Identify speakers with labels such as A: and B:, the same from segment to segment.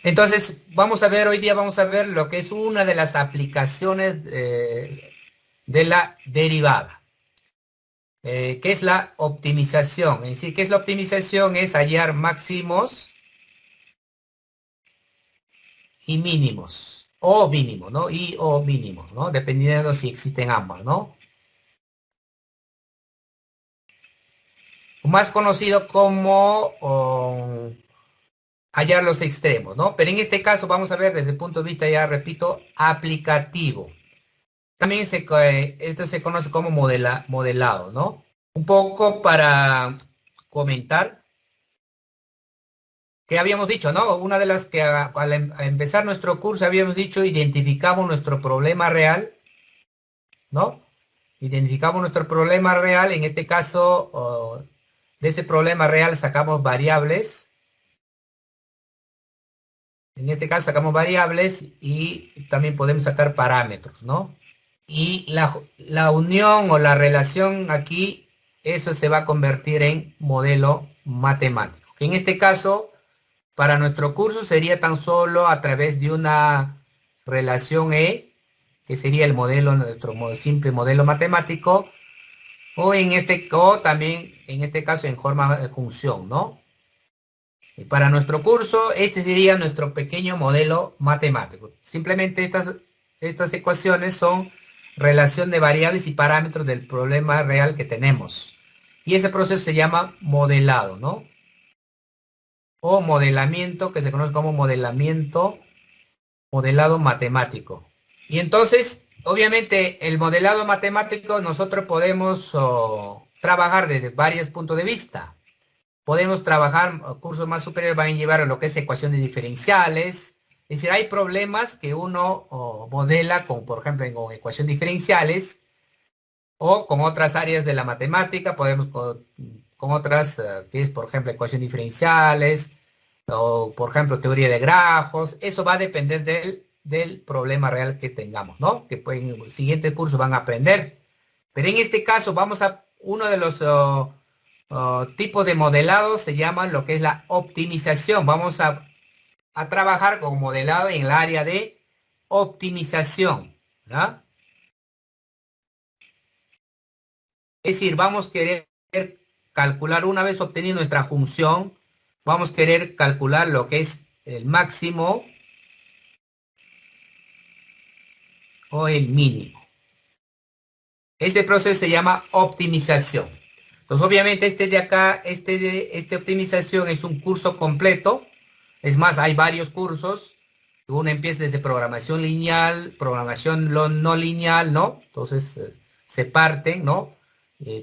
A: Entonces, hoy día vamos a ver lo que es una de las aplicaciones de la derivada, que es la optimización. Es decir, ¿qué es la optimización? Es hallar máximos y mínimos, o mínimo, ¿no? Y o mínimo, ¿no? Dependiendo si existen ambos, ¿no? Más conocido como hallar los extremos, ¿no? Pero en este caso vamos a ver desde el punto de vista, ya repito, aplicativo. También esto se conoce como modelado, ¿no? Un poco para comentar que habíamos dicho, ¿no? Una de las que a empezar nuestro curso habíamos dicho, identificamos nuestro problema real, ¿no? Identificamos nuestro problema real, en este caso, de ese problema real sacamos variables, en este caso sacamos variables y también podemos sacar parámetros, ¿no? Y la unión o la relación aquí, eso se va a convertir en modelo matemático. Que en este caso, para nuestro curso sería tan solo a través de una relación E, que sería el modelo, nuestro simple modelo matemático, o también en este caso en forma de función, ¿no? Y para nuestro curso, este sería nuestro pequeño modelo matemático. Simplemente estas ecuaciones son relación de variables y parámetros del problema real que tenemos. Y ese proceso se llama modelado, ¿no? O modelamiento, que se conoce como modelado matemático. Y entonces, obviamente, el modelado matemático nosotros podemos trabajar desde varios puntos de vista. Podemos trabajar, cursos más superiores van a llevar a lo que es ecuaciones diferenciales. Es decir, hay problemas que uno modela con, por ejemplo, con ecuaciones diferenciales o con otras áreas de la matemática. Podemos con otras, que es, por ejemplo, ecuaciones diferenciales o, por ejemplo, teoría de grafos. Eso va a depender del problema real que tengamos, ¿no? Que pues, en el siguiente curso van a aprender. Pero en este caso, uno de los tipos de modelado se llama lo que es la optimización. Vamos a trabajar con modelado en el área de optimización, ¿verdad? Es decir, vamos a querer calcular, una vez obtenido nuestra función, vamos a querer calcular lo que es el máximo o el mínimo. Este proceso se llama optimización. Entonces, obviamente, este de acá, este optimización es un curso completo. Es más, hay varios cursos. Uno empieza desde programación lineal, programación no lineal, ¿no? Entonces, se parten, ¿no?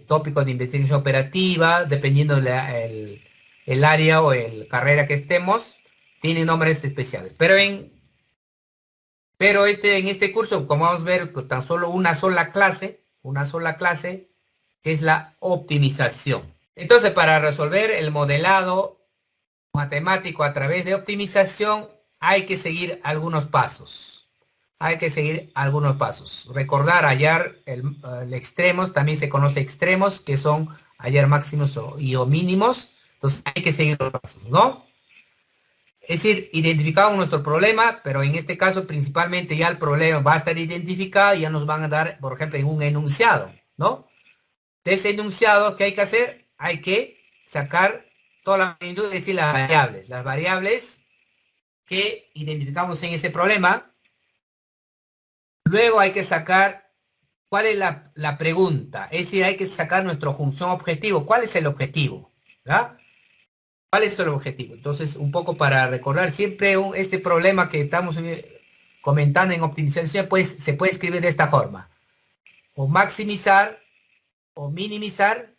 A: Tópicos de investigación operativa, dependiendo el área o el carrera que estemos, tiene nombres especiales. En este curso, como vamos a ver, con tan solo una sola clase, que es la optimización. Entonces, para resolver el modelado matemático a través de optimización, hay que seguir algunos pasos. Hay que seguir algunos pasos. Recordar, hallar el extremos, también se conoce extremos, que son hallar máximos o mínimos. Entonces, hay que seguir los pasos, ¿no? Es decir, identificamos nuestro problema, pero en este caso principalmente ya el problema va a estar identificado y ya nos van a dar, por ejemplo, en un enunciado, ¿no? De ese enunciado, ¿qué hay que hacer? Hay que sacar toda la magnitud, es decir, las variables que identificamos en ese problema. Luego hay que sacar cuál es la pregunta, es decir, hay que sacar nuestra función objetivo. ¿Cuál es el objetivo? ¿Verdad? ¿Cuál es el objetivo? Entonces, un poco para recordar siempre este problema que estamos comentando en optimización, pues se puede escribir de esta forma. O maximizar o minimizar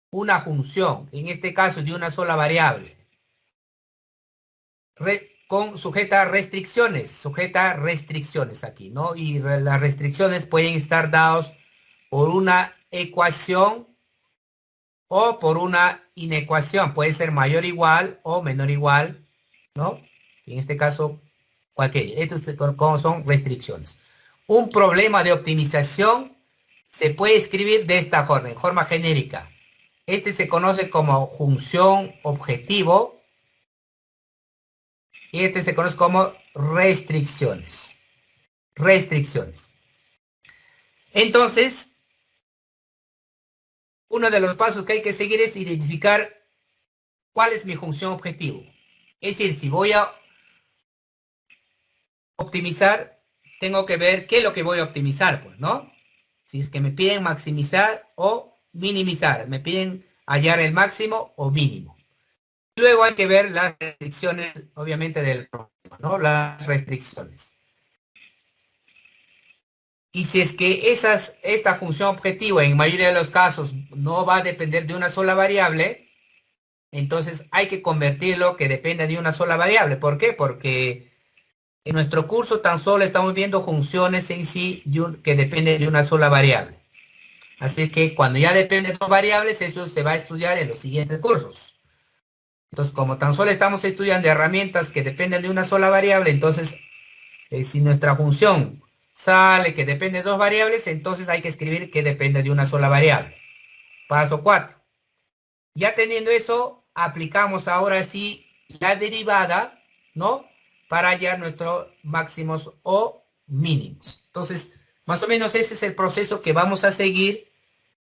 A: una función, en este caso de una sola variable, sujeta a restricciones aquí, ¿no? Y las restricciones pueden estar dados por una ecuación o por una inecuación. Puede ser mayor o igual o menor o igual, ¿no? En este caso, cualquier. Estos como son restricciones. Un problema de optimización se puede escribir de esta forma, en forma genérica. Este se conoce como función objetivo Y este se conoce como restricciones. Restricciones. Entonces, uno de los pasos que hay que seguir es identificar cuál es mi función objetivo. Es decir, si voy a optimizar, tengo que ver qué es lo que voy a optimizar, pues, ¿no? Si es que me piden maximizar o minimizar, me piden hallar el máximo o mínimo. Luego hay que ver las restricciones, obviamente, del problema, ¿no? Las restricciones. Y si es que esta función objetivo en mayoría de los casos no va a depender de una sola variable, entonces hay que convertirlo que dependa de una sola variable. ¿Por qué? Porque en nuestro curso tan solo estamos viendo funciones en sí que dependen de una sola variable. Así que cuando ya depende de dos variables, eso se va a estudiar en los siguientes cursos. Entonces, como tan solo estamos estudiando herramientas que dependen de una sola variable, entonces, si nuestra función sale que depende de dos variables, entonces hay que escribir que depende de una sola variable. Paso 4. Ya teniendo eso, aplicamos ahora sí la derivada, ¿no? Para hallar nuestros máximos o mínimos. Entonces, más o menos ese es el proceso que vamos a seguir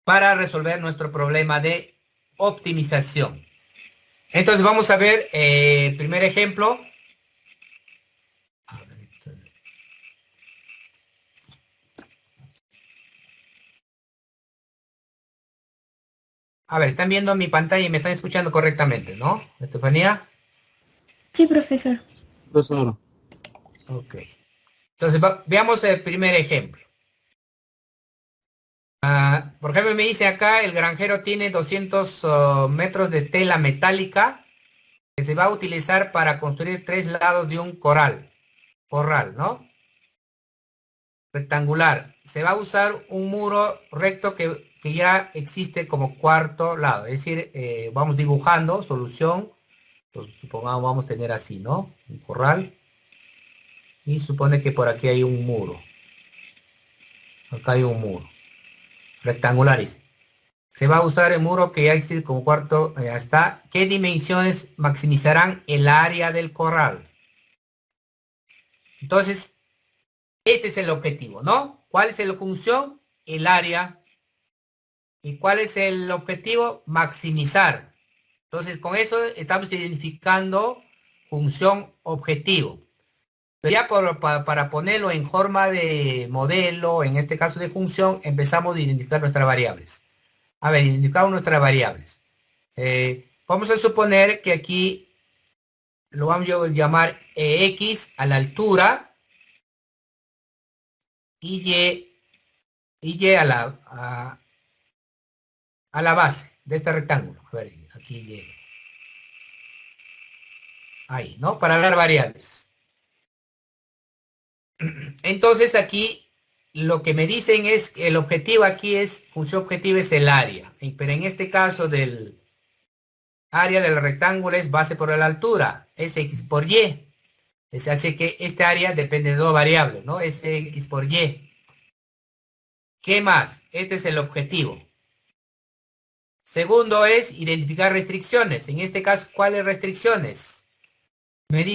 A: para resolver nuestro problema de optimización. Entonces vamos a ver el primer ejemplo. A ver, están viendo mi pantalla y me están escuchando correctamente, ¿no, Estefanía?
B: Sí, profesor.
C: Profesor,
A: Ok. Entonces veamos el primer ejemplo. Por ejemplo, me dice acá, el granjero tiene 200 metros de tela metálica que se va a utilizar para construir 3 lados de un corral, ¿no? Rectangular. Se va a usar un muro recto que ya existe como cuarto lado. Es decir, vamos dibujando solución. Pues, supongamos, vamos a tener así, ¿no? Un corral. Y supone que por aquí hay un muro. Acá hay un muro. Rectangulares. Se va a usar el muro que ya existe como cuarto. Ya está. ¿Qué dimensiones maximizarán el área del corral? Entonces, este es el objetivo, ¿no? ¿Cuál es la función? El área. ¿Y cuál es el objetivo? Maximizar. Entonces, con eso estamos identificando función objetivo. Pero ya para ponerlo en forma de modelo, en este caso de función, empezamos a identificar nuestras variables. A ver, identificamos nuestras variables. Vamos a suponer que aquí lo vamos a llamar x a la altura y y a la base de este rectángulo. A ver, aquí y. Ahí, ¿no? Para dar variables. Entonces aquí lo que me dicen es que el objetivo aquí es, función objetiva es el área. Pero en este caso del área del rectángulo es base por la altura, es x por y. Es así que este área depende de dos variables, ¿no? Es x por y. ¿Qué más? Este es el objetivo. Segundo es identificar restricciones. En este caso, ¿cuáles restricciones?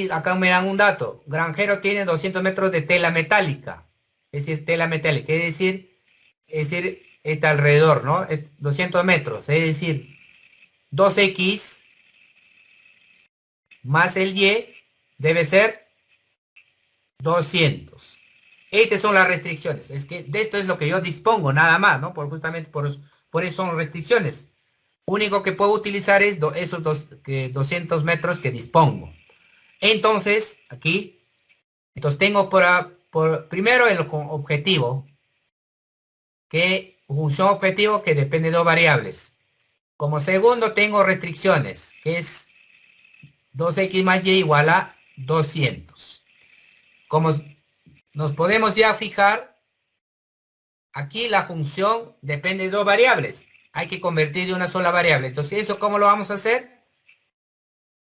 A: Acá me dan un dato. Granjero tiene 200 metros de tela metálica. Es decir, tela metálica. Es decir, está alrededor, ¿no? 200 metros. Es decir, 2x más el y debe ser 200. Estas son las restricciones. Es que de esto es lo que yo dispongo, nada más, ¿no? Justamente por eso son restricciones. Único que puedo utilizar es esos 200 metros que dispongo. Entonces, aquí, tengo primero el objetivo, que función objetivo que depende de dos variables. Como segundo tengo restricciones, que es 2x más y igual a 200. Como nos podemos ya fijar, aquí la función depende de dos variables. Hay que convertir de una sola variable. Entonces, ¿eso cómo lo vamos a hacer?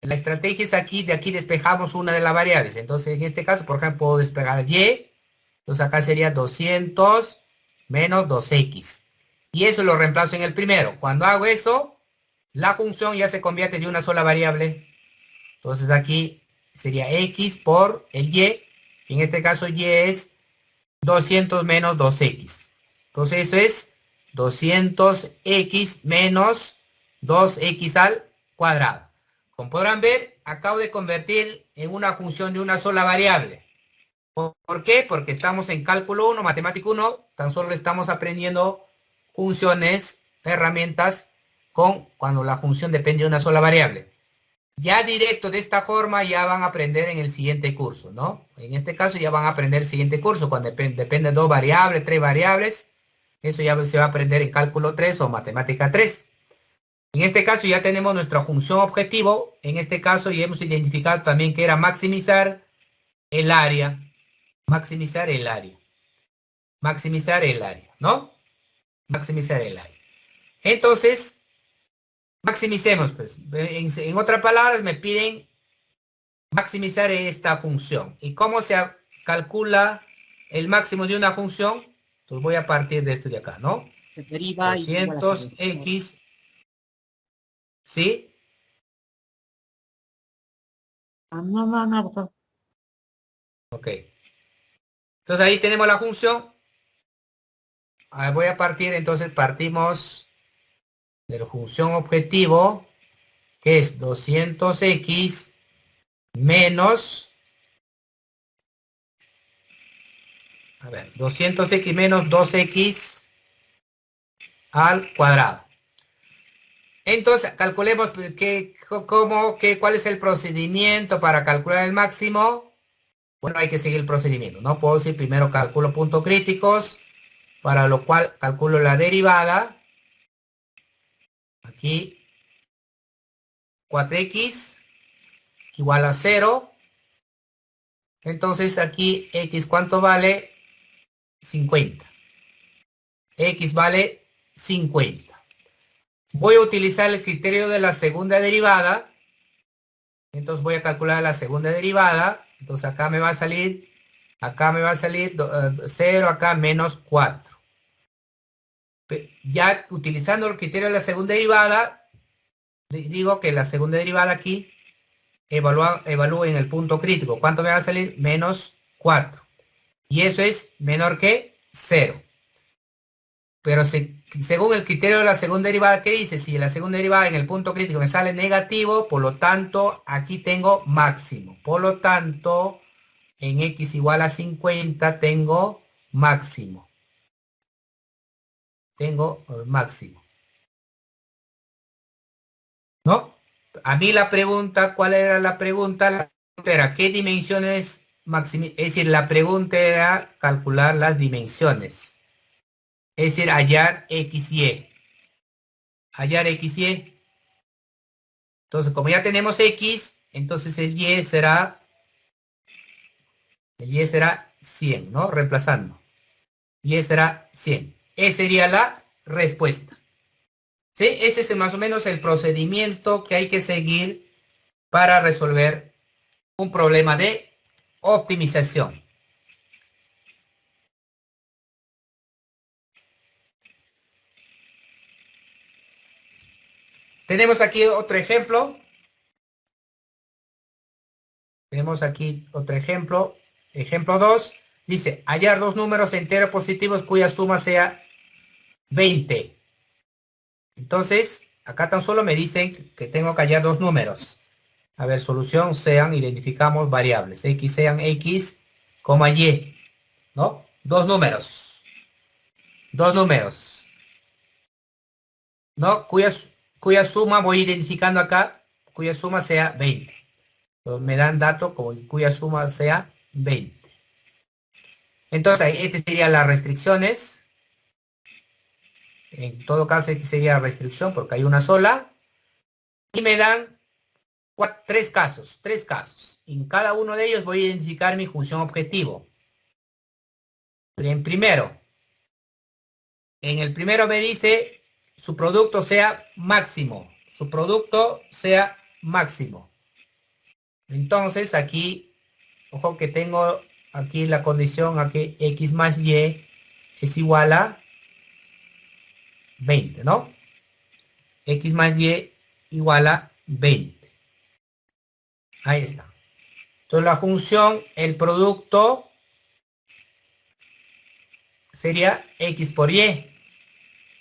A: La estrategia es aquí, de aquí despejamos una de las variables. Entonces, en este caso, por ejemplo, puedo despejar y. Entonces, acá sería 200 menos 2x. Y eso lo reemplazo en el primero. Cuando hago eso, la función ya se convierte de una sola variable. Entonces, aquí sería x por el y, que en este caso y es 200 menos 2x. Entonces eso es 200x menos 2x al cuadrado. Como podrán ver, acabo de convertir en una función de una sola variable. ¿Por qué? Porque estamos en cálculo 1, matemática 1, tan solo estamos aprendiendo funciones, herramientas, cuando la función depende de una sola variable. Ya directo de esta forma ya van a aprender en el siguiente curso, ¿no? En este caso ya van a aprender el siguiente curso, cuando depende de 2 variables, 3 variables, eso ya se va a aprender en cálculo 3 o matemática 3. En este caso ya tenemos nuestra función objetivo, en este caso ya hemos identificado también que era maximizar el área, maximizar el área, maximizar el área, ¿no? Maximizar el área. Entonces, maximicemos, pues. En otras palabras, me piden maximizar esta función. ¿Y cómo se calcula el máximo de una función? Pues voy a partir de esto de acá, ¿no?
C: Se deriva y es igual a 0.
A: 200x, ¿sí?
C: No, por favor.
A: Ok. Entonces ahí tenemos la función. Ahora voy a partir, entonces partimos de la función objetivo, que es 200x menos, a ver, 200x menos 2x al cuadrado. Entonces, calculemos cuál es el procedimiento para calcular el máximo. Bueno, hay que seguir el procedimiento, ¿no? Puedo decir primero calculo puntos críticos, para lo cual calculo la derivada. Aquí, 4x igual a 0. Entonces aquí x, ¿cuánto vale? 50. X vale 50. Voy a utilizar el criterio de la segunda derivada. Entonces voy a calcular la segunda derivada. Entonces acá me va a salir 0, acá menos 4. Ya utilizando el criterio de la segunda derivada, digo que la segunda derivada aquí evalúo en el punto crítico. ¿Cuánto me va a salir? Menos 4. Y eso es menor que 0. Pero según el criterio de la segunda derivada, ¿qué dice? Si la segunda derivada en el punto crítico me sale negativo, por lo tanto, aquí tengo máximo. Por lo tanto, en x igual a 50 tengo máximo. Tengo máximo. ¿No? A mí la pregunta, ¿cuál era la pregunta? La pregunta era, ¿qué dimensiones maximizar? Es decir, la pregunta era calcular las dimensiones. Es decir, hallar x y y. Hallar x y y. Entonces, como ya tenemos x, entonces el y será 100, ¿no? Reemplazando. Y será 100. Esa sería la respuesta. ¿Sí? Ese es más o menos el procedimiento que hay que seguir para resolver un problema de optimización. Tenemos aquí otro ejemplo. Tenemos aquí otro ejemplo. Ejemplo 2. Dice, hallar dos números enteros positivos cuya suma sea 20. Entonces, acá tan solo me dicen que tengo que hallar dos números. A ver, solución identificamos variables. X sean X, Y. ¿No? Dos números. Dos números. ¿No? Cuya suma voy identificando acá, cuya suma sea 20. Entonces, me dan dato cuya suma sea 20. Entonces, estas serían las restricciones. En todo caso, esta sería la restricción porque hay una sola. Y me dan tres casos. En cada uno de ellos voy a identificar mi función objetivo. En el primero me dice su producto sea máximo. Su producto sea máximo. Entonces aquí, ojo que tengo aquí la condición, aquí x más y es igual a 20, ¿no? X más y igual a 20. Ahí está. Entonces la función, el producto sería x por y.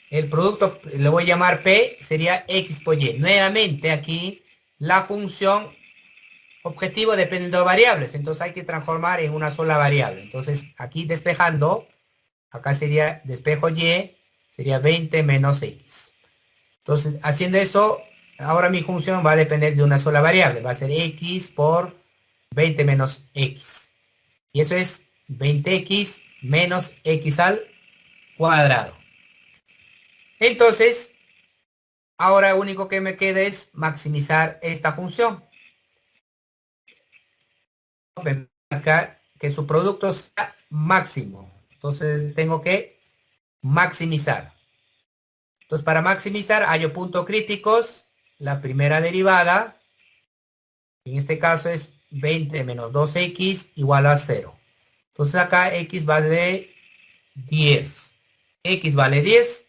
A: El producto, le voy a llamar P, sería x por y. Nuevamente aquí la función objetivo depende de dos variables, entonces hay que transformar en una sola variable. Entonces aquí despejando, acá sería despejo y, sería 20 menos x. Entonces haciendo eso, ahora mi función va a depender de una sola variable, va a ser x por 20 menos x. Y eso es 20x menos x al cuadrado. Entonces, ahora lo único que me queda es maximizar esta función. Acá que su producto sea máximo. Entonces tengo que maximizar. Entonces para maximizar hallo puntos críticos. La primera derivada, en este caso es 20 menos 2x igual a 0. Entonces acá x vale 10. X vale 10.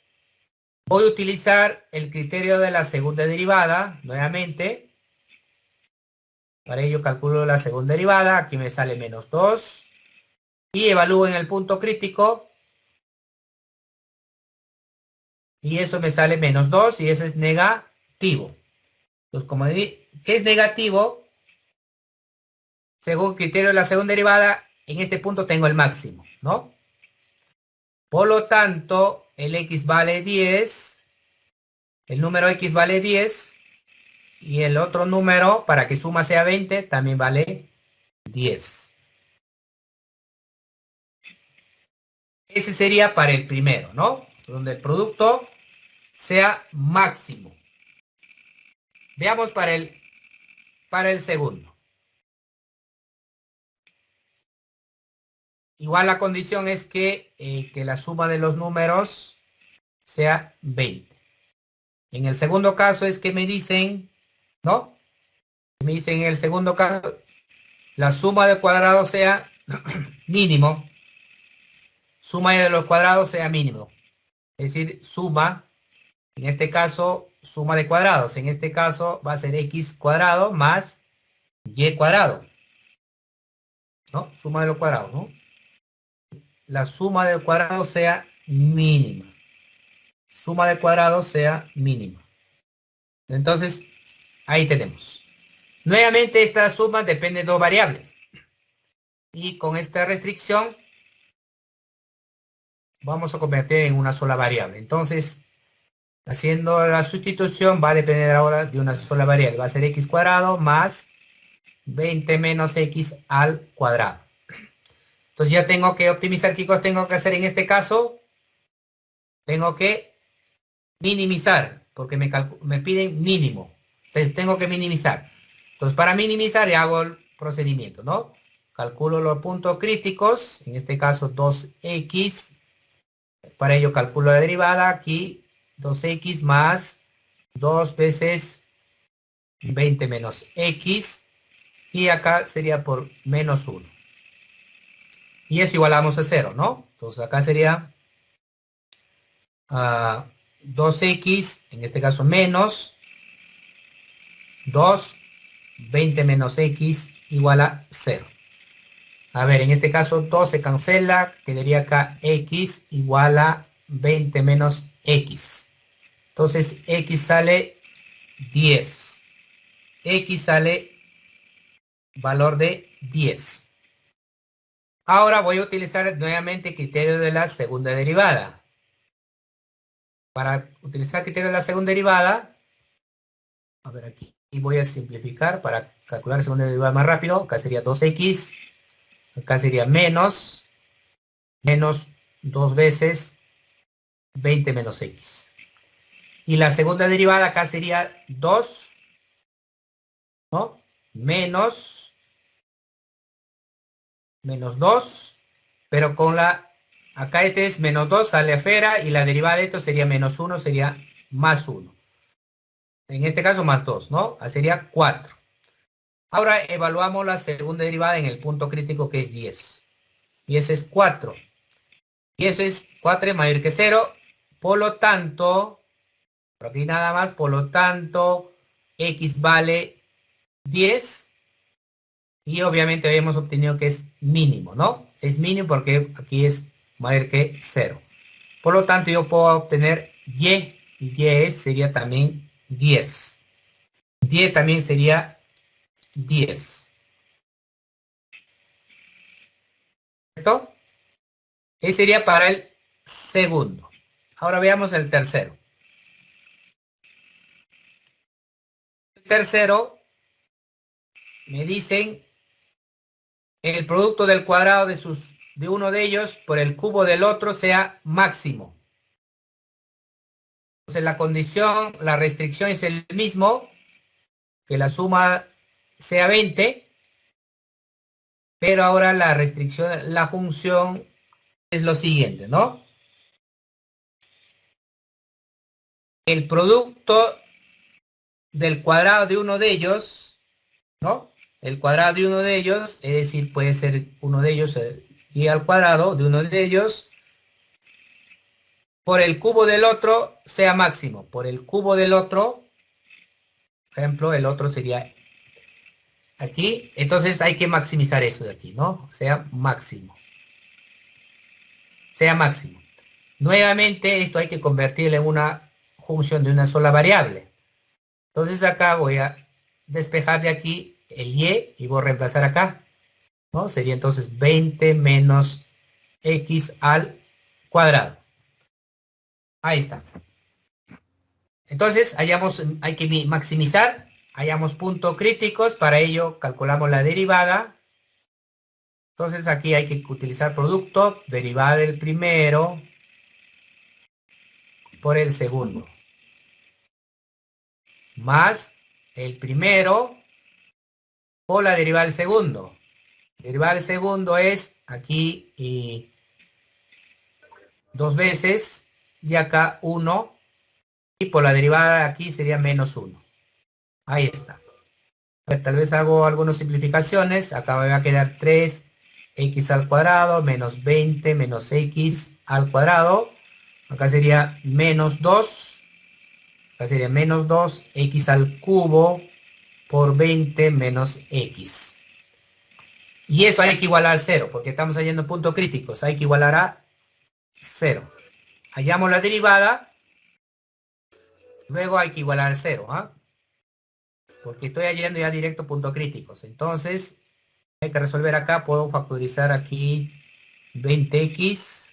A: Voy a utilizar el criterio de la segunda derivada nuevamente. Para ello calculo la segunda derivada. Aquí me sale menos 2. Y evalúo en el punto crítico. Y eso me sale menos 2 y eso es negativo. Entonces, como ¿qué es negativo? Según el criterio de la segunda derivada, en este punto tengo el máximo, ¿no? Por lo tanto, el x vale 10. El número x vale 10. Y el otro número, para que suma sea 20, también vale 10. Ese sería para el primero, ¿no? Donde el producto sea máximo. Veamos para el segundo. Igual la condición es que la suma de los números sea 20. En el segundo caso es que me dicen, ¿no? Me dicen en el segundo caso, la suma de cuadrados sea mínimo. Suma de los cuadrados sea mínimo. Es decir, suma, en este caso, suma de cuadrados. En este caso va a ser x cuadrado más y cuadrado. ¿No? Suma de los cuadrados, ¿no? La suma de cuadrados sea mínima. Suma de cuadrados sea mínima. Entonces, ahí tenemos. Nuevamente, esta suma depende de dos variables. Y con esta restricción, vamos a convertir en una sola variable. Entonces, haciendo la sustitución, va a depender ahora de una sola variable. Va a ser x cuadrado más 20 menos x al cuadrado. Entonces ya tengo que optimizar. ¿Qué cosas tengo que hacer en este caso? Tengo que minimizar, porque me piden mínimo. Entonces tengo que minimizar. Entonces para minimizar ya hago el procedimiento, ¿no? Calculo los puntos críticos, en este caso 2x. Para ello calculo la derivada, aquí 2x más 2 veces 20 menos x. Y acá sería por menos 1. Y eso igualamos a 0, ¿no? Entonces acá sería 2x, en este caso menos 2, 20 menos x igual a 0. A ver, en este caso 2 se cancela, quedaría acá x igual a 20 menos x. Entonces x sale 10. X sale valor de 10. Ahora voy a utilizar nuevamente el criterio de la segunda derivada. Para utilizar el criterio de la segunda derivada, a ver aquí, y voy a simplificar para calcular la segunda derivada más rápido. Acá sería 2x, acá sería menos 2 veces 20 menos x. Y la segunda derivada acá sería 2, ¿no? Menos 2, pero con acá este es menos 2, sale afuera, y la derivada de esto sería menos 1, sería más 1. En este caso más 2, ¿no? Sería 4. Ahora evaluamos la segunda derivada en el punto crítico que es 10. Y ese es 4. Y eso es 4 es mayor que 0. Por lo tanto, por aquí nada más, por lo tanto, x vale 10. Y obviamente hemos obtenido que es mínimo, ¿no? Es mínimo porque aquí es mayor que 0. Por lo tanto, yo puedo obtener y sería también 10. Y también sería 10. ¿Cierto? Ese sería para el segundo. Ahora veamos el tercero. El tercero me dicen el producto del cuadrado de uno de ellos por el cubo del otro sea máximo. Entonces la condición, la restricción es el mismo, que la suma sea 20, pero ahora la restricción, la función es lo siguiente, ¿no? El producto del cuadrado de uno de ellos, ¿no? El cuadrado de uno de ellos, es decir, puede ser uno de ellos, y al cuadrado de uno de ellos, por el cubo del otro sea máximo. Por el cubo del otro, por ejemplo, el otro sería aquí. Entonces hay que maximizar eso de aquí, ¿no? Sea máximo. Sea máximo. Nuevamente, esto hay que convertirlo en una función de una sola variable. Entonces acá voy a despejar de aquí el y voy a reemplazar acá, ¿no? Sería entonces 20 menos x al cuadrado. Ahí está. Entonces, hay que maximizar, hallamos puntos críticos, para ello calculamos la derivada. Entonces aquí hay que utilizar producto, derivada del primero por el segundo, más el primero por la derivada del segundo. Derivada del segundo es aquí y dos veces, y acá 1, y por la derivada de aquí sería menos 1. Ahí está. A ver, tal vez hago algunas simplificaciones. Acá me va a quedar 3x al cuadrado menos 20 menos x al cuadrado. Acá sería menos 2. Acá sería menos 2x al cubo por 20 menos x. Y eso hay que igualar a 0, porque estamos hallando puntos críticos. Hay que igualar a 0. Hallamos la derivada, luego hay que igualar a 0, ¿ah? Porque estoy hallando ya directo puntos críticos. Entonces, hay que resolver acá. Puedo factorizar aquí 20x,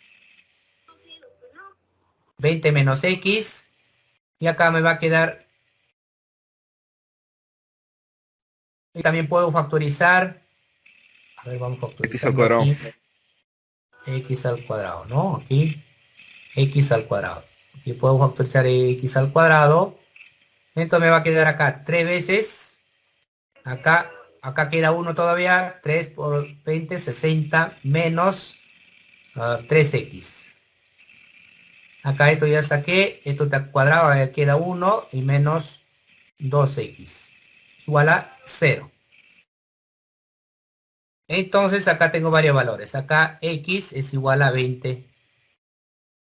A: 20 menos x, y acá me va a quedar, y también puedo factorizar, a ver, vamos
D: X al
A: factorizando
D: cuadrado.
A: aquí, x al cuadrado, ¿no? Aquí, x al cuadrado. Aquí puedo factorizar x al cuadrado. Entonces me va a quedar acá 3 veces, acá queda 1 todavía, 3 por 20, 60, menos 3x. Acá esto ya saqué, esto está cuadrado, queda 1 y menos 2x. Igual a 0. Entonces acá tengo varios valores. Acá x es igual a 20.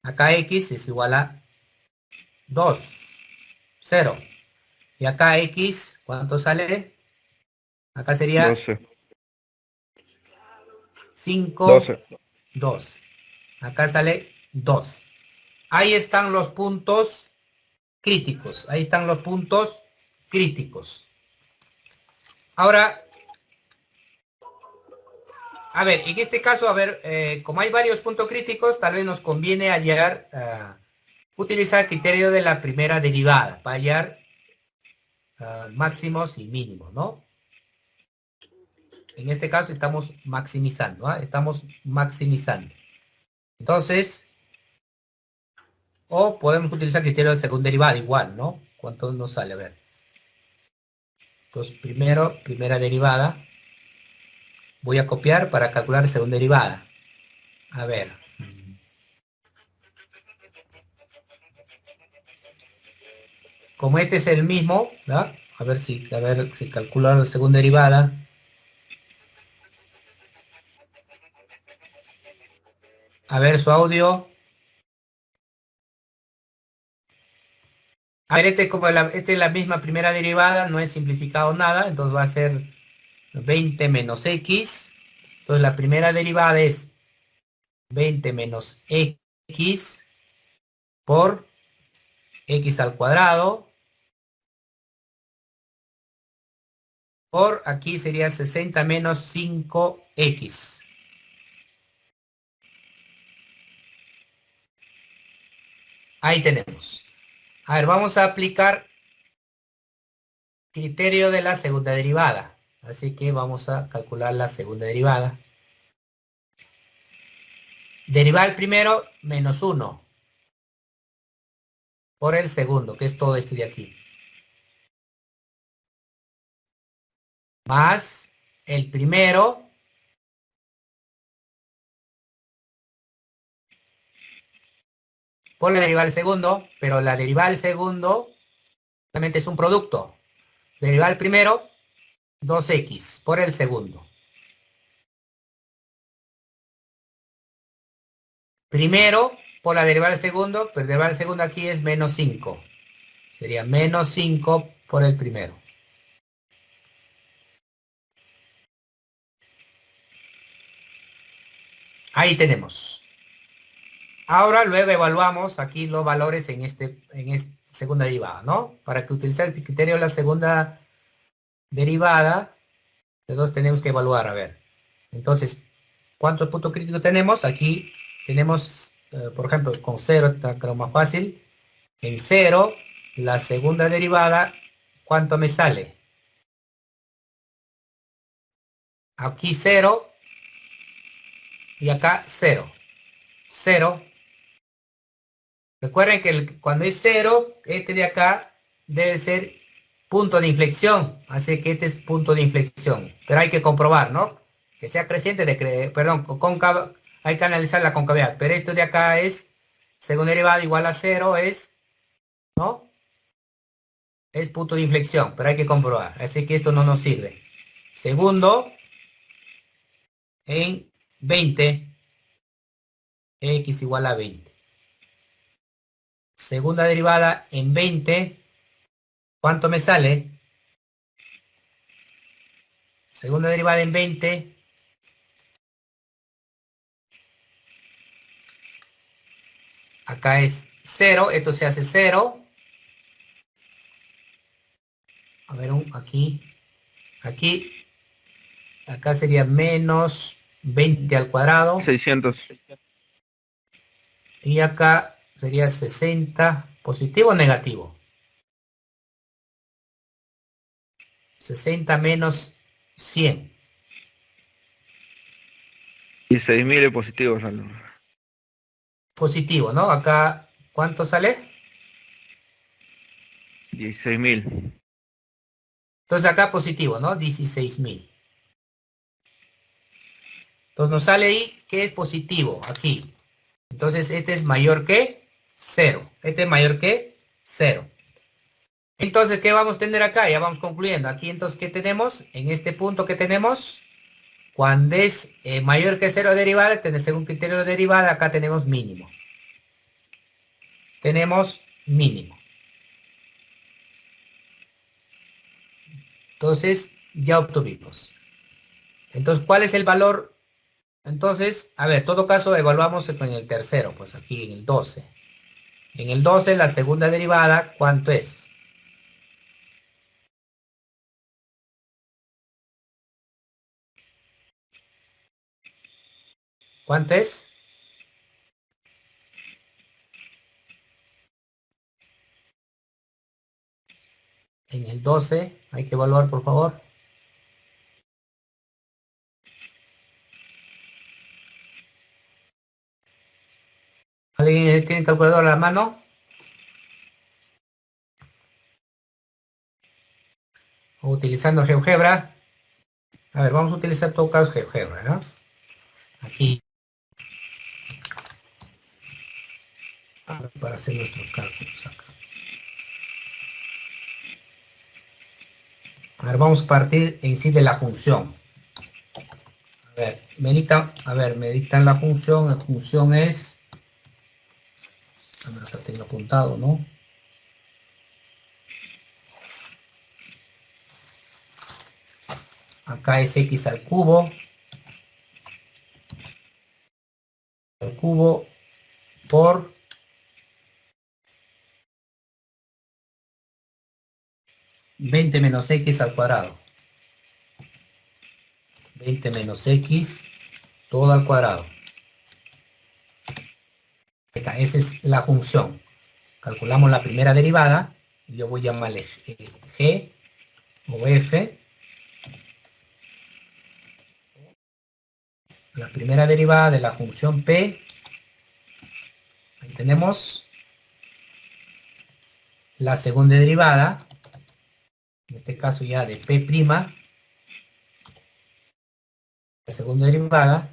A: Acá x es igual a 2. 0. Y acá x, ¿cuánto sale? Acá sería
D: 12.
A: 5,
D: 12.
A: 2. Acá sale 2. Ahí están los puntos críticos. Ahí están los puntos críticos. Ahora, a ver, en este caso, a ver, como hay varios puntos críticos, tal vez nos conviene hallar, utilizar el criterio de la primera derivada para hallar máximos y mínimos, ¿no? En este caso estamos maximizando, ¿ah? Estamos maximizando. Entonces, o podemos utilizar el criterio de segunda derivada igual, ¿no? ¿Cuánto nos sale? A ver. Entonces, primero, primera derivada. Voy a copiar para calcular segunda derivada. A ver. Como este es el mismo, ¿no? A ver si calculo la segunda derivada. A ver su audio. A ver, este es la misma primera derivada, no he simplificado nada, entonces va a ser 20 menos x. Entonces la primera derivada es 20 menos x por x al cuadrado. Por aquí sería 60 menos 5x. Ahí tenemos. A ver, vamos a aplicar criterio de la segunda derivada. Así que vamos a calcular la segunda derivada. Derivar el primero menos 1 por el segundo, que es todo esto de aquí. Más el primero por la derivada del segundo, pero la derivada del segundo realmente es un producto. Derivar el primero, 2x por el segundo. Primero por la derivada del segundo, pero derivada del segundo aquí es menos 5. Sería menos 5 por el primero. Ahí tenemos. Ahora luego evaluamos aquí los valores en esta segunda derivada, ¿no? Para que utilizar el criterio de la segunda derivada, entonces tenemos que evaluar, a ver. Entonces, ¿cuántos puntos críticos tenemos? Aquí tenemos, por ejemplo, con 0 está creo más fácil. En 0, la segunda derivada, ¿cuánto me sale? Aquí 0 y acá 0. 0. Recuerden que cuando es 0, este de acá debe ser punto de inflexión. Así que este es punto de inflexión. Pero hay que comprobar, ¿no? Que sea creciente, perdón, cóncava, hay que analizar la concavidad. Pero esto de acá es, segunda derivada igual a 0 es, ¿no? Es punto de inflexión, pero hay que comprobar. Así que esto no nos sirve. Segundo, en 20, x igual a 20. Segunda derivada en 20, ¿cuánto me sale? Segunda derivada en 20, acá es 0, esto se hace 0. A ver, aquí, acá sería menos 20 al cuadrado.
D: 600.
A: Y acá sería 60, positivo o negativo. 60 menos 100.
D: 16.000 positivos, Aldo.
A: Positivo, ¿no? Acá, ¿cuánto sale?
D: 16.000.
A: Entonces acá positivo, ¿no? 16.000. Entonces nos sale ahí que es positivo, aquí. Entonces este es mayor que 0. Este es mayor que 0. Entonces, ¿qué vamos a tener acá? Ya vamos concluyendo. Aquí entonces, ¿qué tenemos? En este punto que tenemos, cuando es mayor que 0 derivada, según criterio de derivada, acá tenemos mínimo. Tenemos mínimo. Entonces, ya obtuvimos. Entonces, ¿cuál es el valor? Entonces, a ver, en todo caso, evaluamos en el tercero, pues aquí en el 12. En el 12, la segunda derivada, ¿cuánto es? ¿Cuánto es? En el 12, hay que evaluar, por favor. ¿Alguien tiene calculadora a la mano? O utilizando GeoGebra. A ver, vamos a utilizar en todo caso GeoGebra, ¿no? Aquí. Para hacer nuestros cálculos acá. A ver, vamos a partir en sí de la función. A ver, me dictan la función. La función es... A ver, acá tengo apuntado, ¿no? Acá es x al cubo por 20 menos x al cuadrado. 20 menos x todo al cuadrado. Esa es la función. Calculamos la primera derivada. Yo voy a llamarle g o f. La primera derivada de la función p. Ahí tenemos la segunda derivada. En este caso ya de p'. La segunda derivada.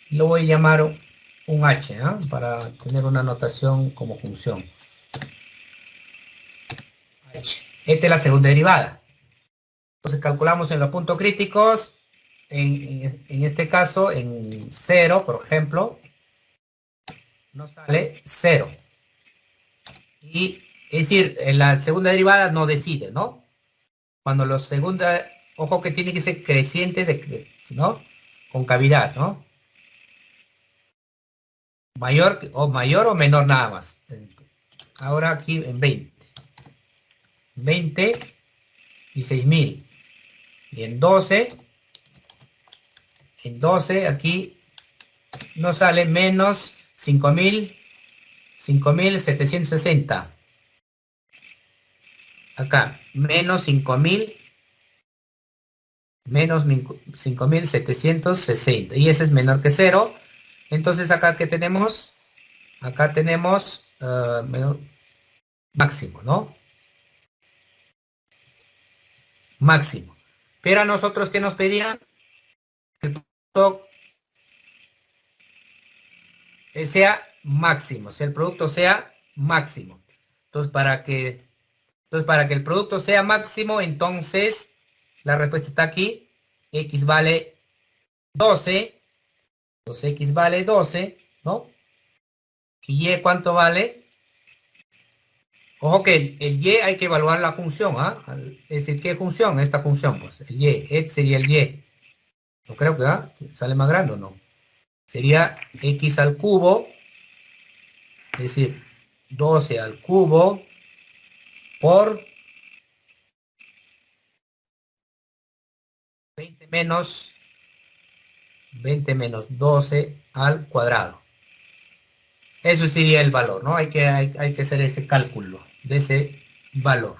A: Lo voy a llamar un h, ¿no? Para tener una notación como función. H. Esta es la segunda derivada. Entonces calculamos en los puntos críticos. En este caso, en 0, por ejemplo, nos sale 0. Y es decir, en la segunda derivada no decide, ¿no? Cuando la segunda, ojo que tiene que ser creciente, ¿no? Con cavidad, ¿no? Mayor o menor nada más. Ahora aquí en 20. 20 y 6000. Y en 12 aquí nos sale menos 5760. Acá, menos 5760. Y ese es menor que 0. Entonces acá que tenemos, acá tenemos máximo, ¿no? Máximo. Pero a nosotros que nos pedían que el producto sea máximo, si el producto sea máximo. Entonces para que el producto sea máximo, entonces la respuesta está aquí. X vale 12. Entonces X vale 12, ¿no? ¿Y Y cuánto vale? Ojo que el Y hay que evaluar la función, ¿ah? Es decir, ¿qué función? Esta función, pues el Y. Este sería el Y. No creo que sale más grande o no. Sería X al cubo. Es decir, 12 al cubo por 20 menos 12 al cuadrado. Eso sería el valor, ¿no? Hay que hacer ese cálculo de ese valor.